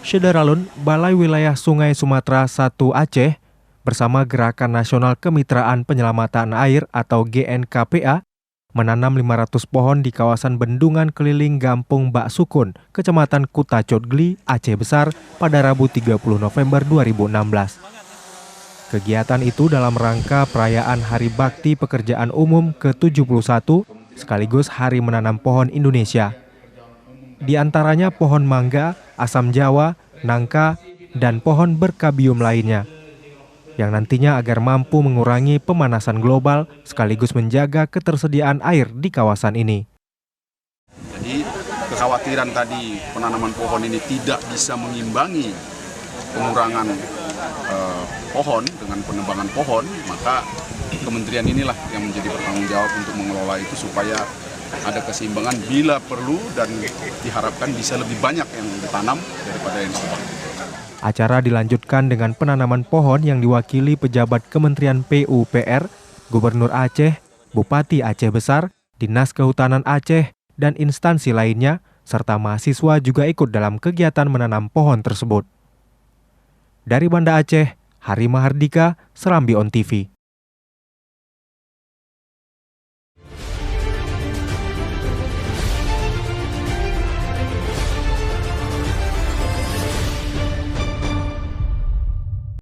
Syederalun, Balai Wilayah Sungai Sumatera I Aceh bersama Gerakan Nasional Kemitraan Penyelamatan Air atau GNKPA menanam 500 pohon di kawasan bendungan keliling Gampung Bak Sukun, Kecamatan Kuta Cotgli, Aceh Besar pada Rabu 30 November 2016. Kegiatan itu dalam rangka perayaan Hari Bakti Pekerjaan Umum ke-71 sekaligus Hari Menanam Pohon Indonesia. Di antaranya pohon mangga, asam jawa, nangka, dan pohon berkabium lainnya, yang nantinya agar mampu mengurangi pemanasan global sekaligus menjaga ketersediaan air di kawasan ini. Jadi kekhawatiran tadi penanaman pohon ini tidak bisa mengimbangi pengurangan pohon dengan penebangan pohon, maka kementerian inilah yang menjadi bertanggung jawab untuk mengelola itu supaya ada keseimbangan bila perlu dan diharapkan bisa lebih banyak yang ditanam daripada yang sekarang. Acara dilanjutkan dengan penanaman pohon yang diwakili pejabat Kementerian PUPR, Gubernur Aceh, Bupati Aceh Besar, Dinas Kehutanan Aceh, dan instansi lainnya, serta mahasiswa juga ikut dalam kegiatan menanam pohon tersebut. Dari Banda Aceh, Hari Mahardika, Serambi On TV.